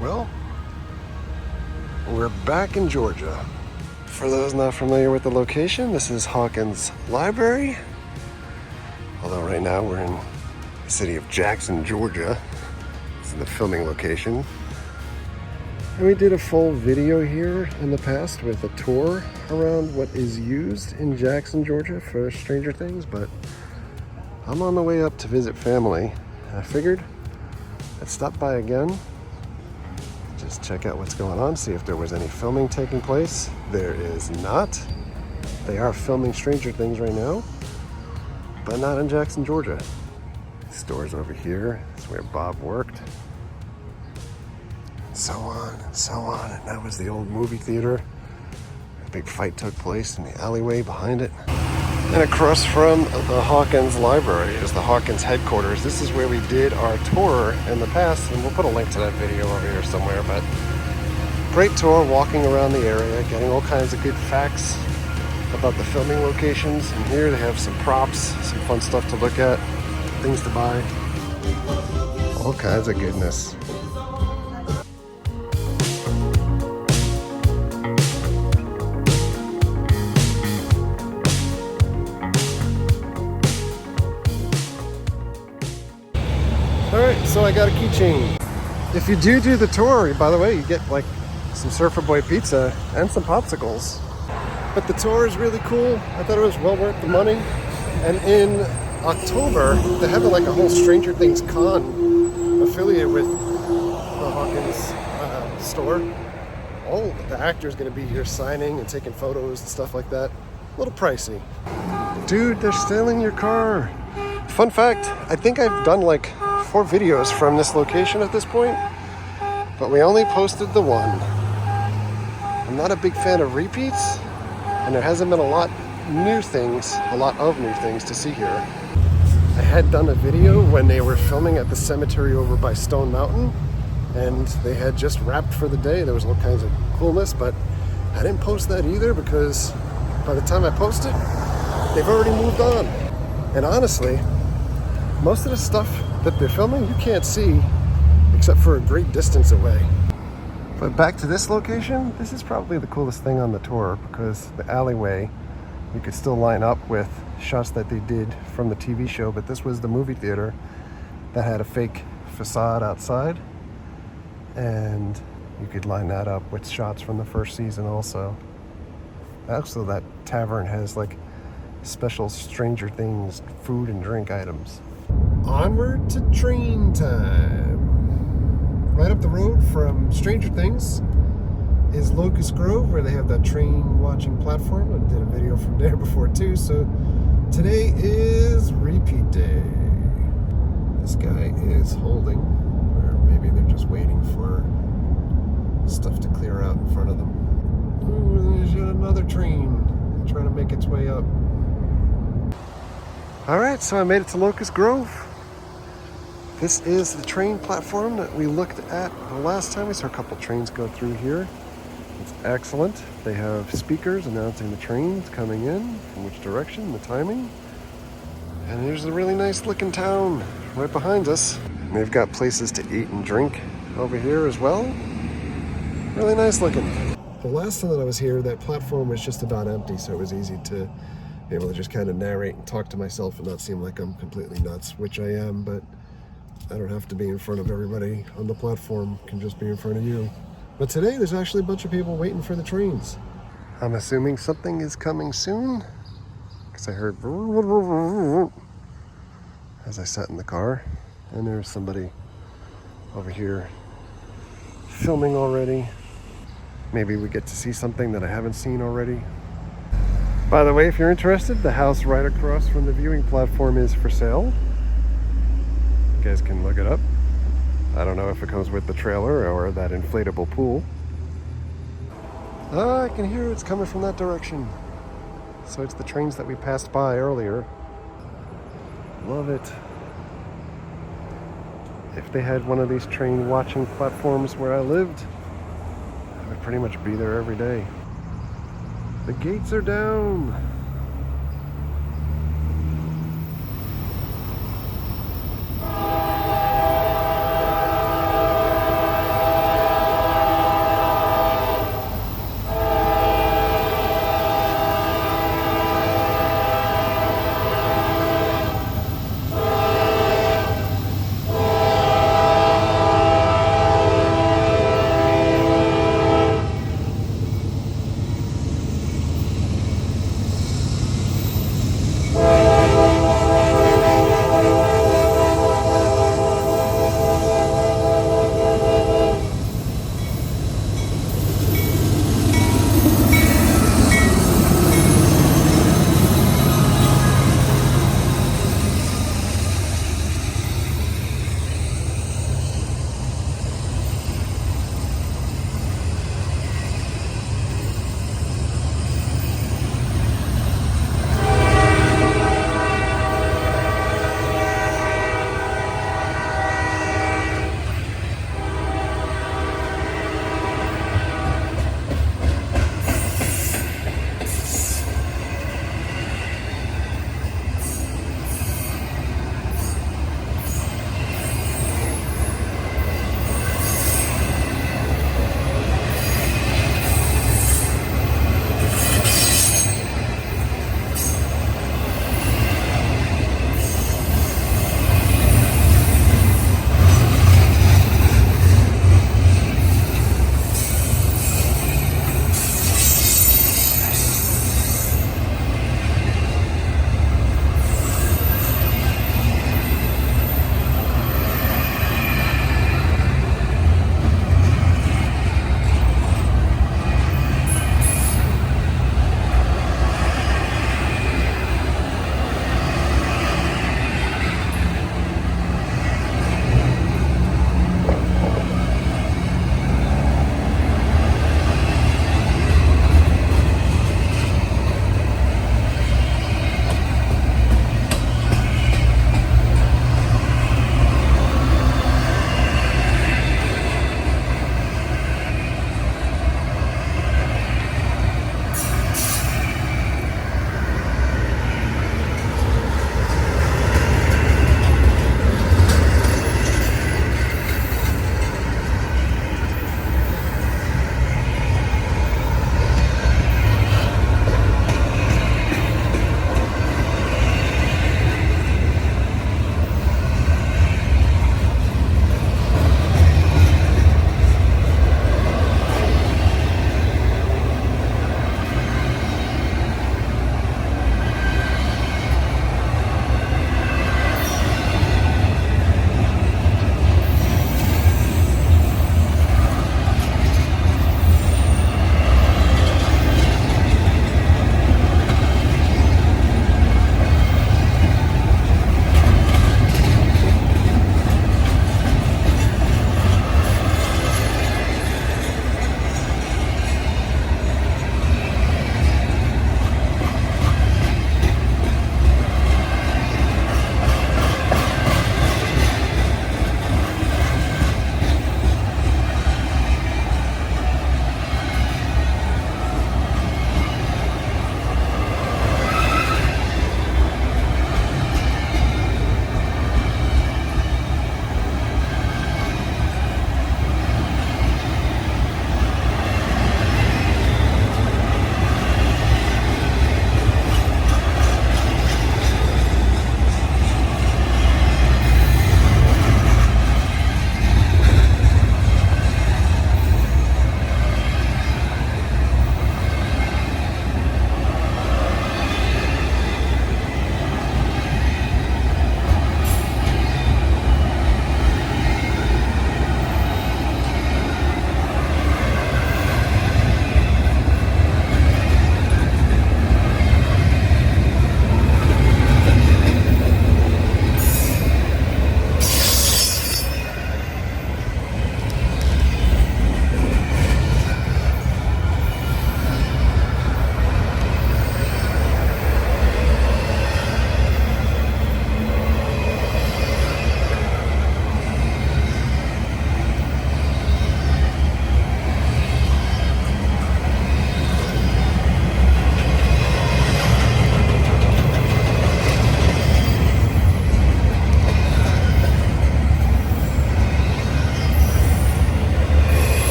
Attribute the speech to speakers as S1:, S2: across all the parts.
S1: Well, we're back in Georgia. For those not familiar with the location, this is Hawkins Library. Although right now we're in the city of Jackson, Georgia. This is the filming location. And we did a full video here in the past with a tour around what is used in Jackson, Georgia for Stranger Things, but I'm on the way up to visit family. I figured I'd stop by again, just check out what's going on, see if there was any filming taking place. There is not. They are filming Stranger Things right now, but not in Jackson, Georgia. The store's over here. That's where Bob worked. So on and so on. And that was the old movie theater. A big fight took place in the alleyway behind it. And across from the Hawkins Library is the Hawkins headquarters. This is where we did our tour in the past, and we'll put a link to that video over here somewhere. But great tour, walking around the area, getting all kinds of good facts about the filming locations. And here they have some props, some fun stuff to look at, things to buy, all kinds of goodness. Alright, so I got a keychain. If you do the tour, by the way, you get like some Surfer Boy pizza and some popsicles. But the tour is really cool. I thought it was well worth the money. And in October, they're having like a whole Stranger Things con affiliated with the Hawkins store. All the actors going to be here signing and taking photos and stuff like that. A little pricey. Dude, they're stealing your car. Fun fact, I think I've done like 4 videos from this location at this point, but we only posted the one. I'm not a big fan of repeats, and there hasn't been a lot of new things to see here. I had done a video when they were filming at the cemetery over by Stone Mountain, and they had just wrapped for the day. There was all kinds of coolness, but I didn't post that either because by the time I posted, they've already moved on. And honestly, most of the stuff that they're filming you can't see except for a great distance away. But back to this location, this is probably the coolest thing on the tour because the alleyway, you could still line up with shots that they did from the TV show, but this was the movie theater that had a fake facade outside, and you could line that up with shots from the first season also. Also, that tavern has like special Stranger Things food and drink items. Onward to train time. Right up the road from Stranger Things is Locust Grove, where they have that train watching platform. I did a video from there before too, so today is repeat day. This guy is holding, or maybe they're just waiting for stuff to clear out in front of them. Ooh, there's yet another train trying to make its way up. Alright, so I made it to Locust Grove. This is the train platform that we looked at the last time. We saw a couple trains go through here. It's excellent. They have speakers announcing the trains coming in, from which direction, the timing. And here's a really nice looking town right behind us. And they've got places to eat and drink over here as well. Really nice looking. The last time that I was here, that platform was just about empty, so it was easy to be able to just kind of narrate and talk to myself and not seem like I'm completely nuts, which I am, but I don't have to be in front of everybody on the platform. I can just be in front of you. But today there's actually a bunch of people waiting for the trains. I'm assuming something is coming soon, because I heard as I sat in the car, and there's somebody over here filming already. Maybe we get to see something that I haven't seen already. By the way, if you're interested, the house right across from the viewing platform is for sale. You guys can look it up. I don't know if it comes with the trailer or that inflatable pool. Oh, I can hear it's coming from that direction. So it's the trains that we passed by earlier. Love it. If they had one of these train watching platforms where I lived, I would pretty much be there every day. The gates are down.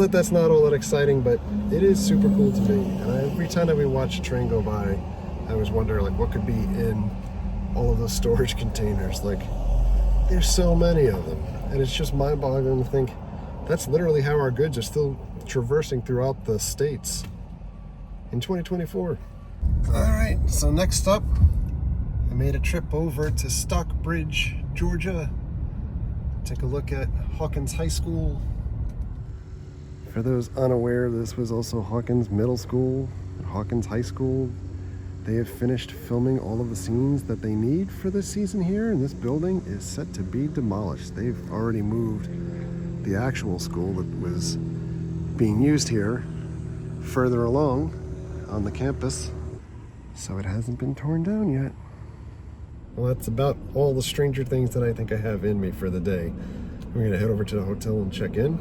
S1: that that's not all that exciting, but it is super cool to me. And every time that we watch a train go by, I always wonder like what could be in all of those storage containers. Like, there's so many of them, and it's just mind-boggling to think that's literally how our goods are still traversing throughout the states in 2024. All right, so next up, I made a trip over to Stockbridge, Georgia. Take a look at Hawkins High School. For those unaware, this was also Hawkins Middle School, Hawkins High School. They have finished filming all of the scenes that they need for this season here, and this building is set to be demolished. They've already moved the actual school that was being used here further along on the campus, so it hasn't been torn down yet. Well, that's about all the Stranger Things that I think I have in me for the day. We're gonna head over to the hotel and check in.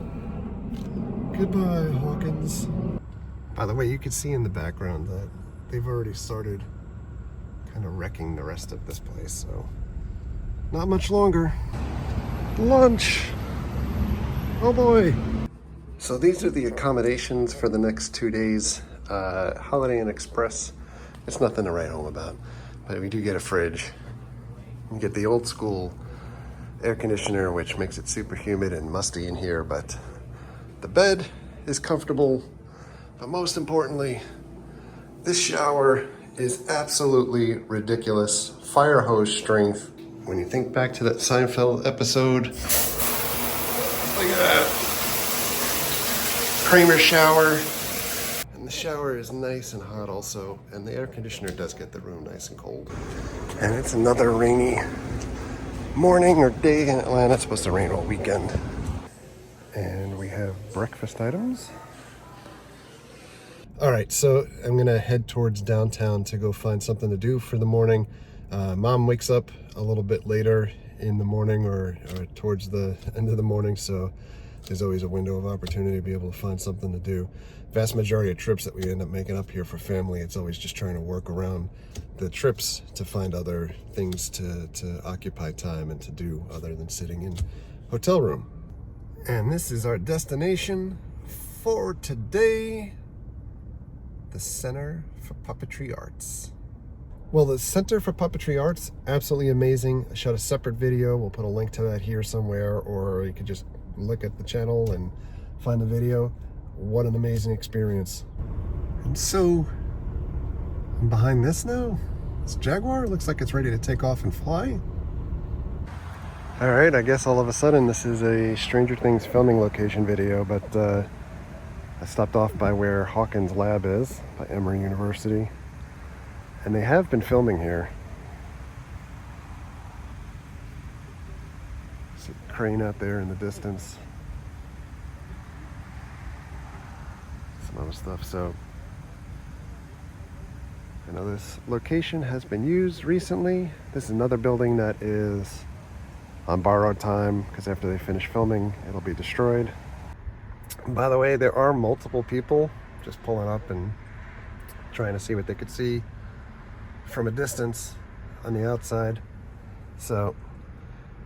S1: Goodbye, Hawkins. By the way, you can see in the background that they've already started kind of wrecking the rest of this place, so not much longer. Lunch! Oh boy! So these are the accommodations for the next 2 days. Holiday Inn Express, it's nothing to write home about, but we do get a fridge. You get the old school air conditioner, which makes it super humid and musty in here, but the bed is comfortable, but most importantly, this shower is absolutely ridiculous. Fire hose strength. When you think back to that Seinfeld episode, look at that. Kramer shower. And the shower is nice and hot also, and the air conditioner does get the room nice and cold. And it's another rainy morning or day in Atlanta. It's supposed to rain all weekend. And we have breakfast items. All right, so I'm gonna head towards downtown to go find something to do for the morning. Mom wakes up a little bit later in the morning or towards the end of the morning, so there's always a window of opportunity to be able to find something to do. Vast majority of trips that we end up making up here for family, it's always just trying to work around the trips to find other things to occupy time and to do other than sitting in hotel room. And this is our destination for today. The Center for Puppetry Arts. Well, the Center for Puppetry Arts, absolutely amazing. I shot a separate video. We'll put a link to that here somewhere, or you could just look at the channel and find the video. What an amazing experience. And so, I'm behind this now. This Jaguar looks like it's ready to take off and fly. All right, I guess all of a sudden this is a Stranger Things filming location video, but I stopped off by where Hawkins Lab is, by Emory University, and they have been filming here. See a crane out there in the distance. Some other stuff, so I know this location has been used recently. This is another building that is on borrowed time, because after they finish filming, it'll be destroyed. By the way, there are multiple people just pulling up and trying to see what they could see from a distance on the outside. So,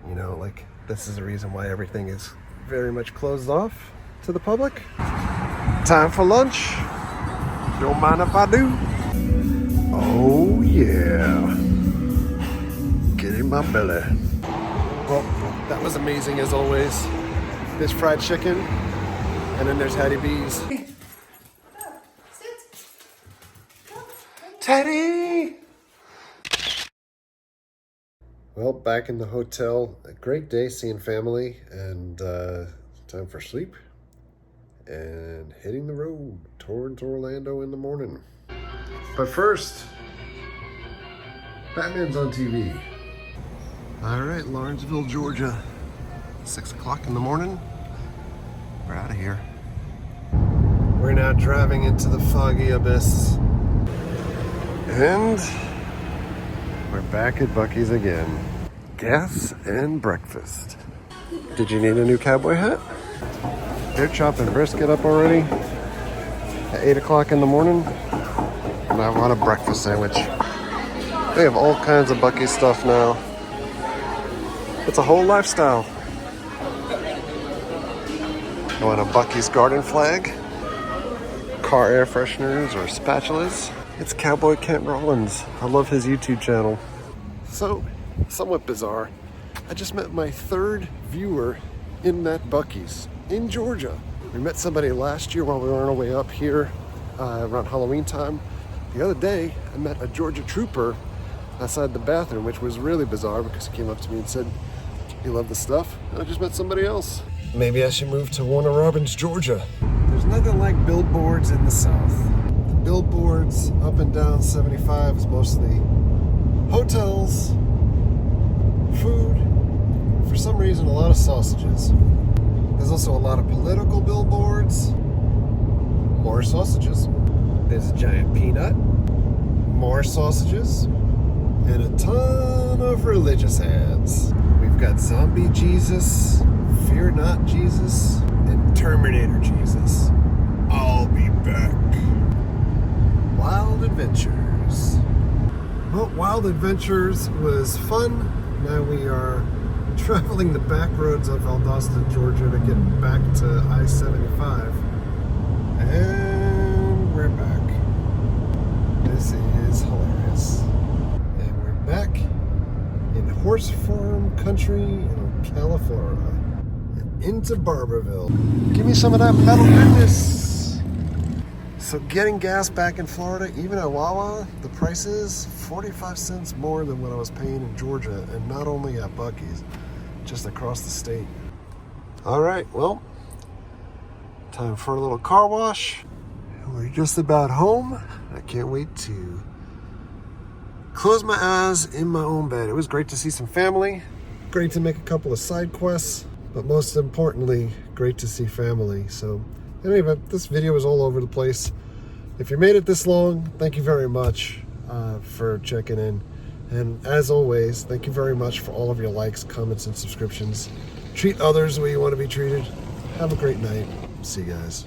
S1: you know, like, this is the reason why everything is very much closed off to the public. Time for lunch. Don't mind if I do. Oh yeah. Get in my belly. Well, that was amazing as always. There's fried chicken. And then there's Hattie B's. Teddy! Well, back in the hotel. A great day seeing family, and time for sleep. And hitting the road towards Orlando in the morning. But first, Batman's on TV. All right, Lawrenceville, Georgia. 6 o'clock in the morning. We're out of here. We're now driving into the foggy abyss. And we're back at Buc-ee's again. Gas and breakfast. Did you need a new cowboy hat? They're chopping brisket up already at 8 o'clock in the morning. And I want a breakfast sandwich. They have all kinds of Buc-ee stuff now. It's a whole lifestyle. I want a Buc-ee's garden flag, car air fresheners or spatulas. It's Cowboy Kent Rollins. I love his YouTube channel. So, somewhat bizarre. I just met my third viewer in that Buc-ee's in Georgia. We met somebody last year while we were on our way up here around Halloween time. The other day, I met a Georgia trooper outside the bathroom, which was really bizarre because he came up to me and said he loved the stuff. And I just met somebody else. Maybe I should move to Warner Robins, Georgia. There's nothing like billboards in the South. The billboards up and down 75 is mostly hotels, food, for some reason a lot of sausages. There's also a lot of political billboards, more sausages. There's a giant peanut, more sausages, and a ton of religious ads. We've got Zombie Jesus, Fear Not Jesus, and Terminator Jesus. I'll be back. Wild Adventures. Well, Wild Adventures was fun. Now we are traveling the back roads of Valdosta, Georgia to get back to I-75. And we're back. This is hilarious. And we're back in horse farm country in Ocala, Florida. And into Barberville. Give me some of that metal goodness. So getting gas back in Florida, even at Wawa, the price is 45 cents more than what I was paying in Georgia, and not only at Buc-ee's, just across the state. All right, well, time for a little car wash. We're just about home. I can't wait to close my eyes in my own bed. It was great to see some family, great to make a couple of side quests, but most importantly, great to see family. So anyway, this video is all over the place. If you made it this long, thank you very much for checking in. And as always, thank you very much for all of your likes, comments, and subscriptions. Treat others the way you want to be treated. Have a great night. See you guys.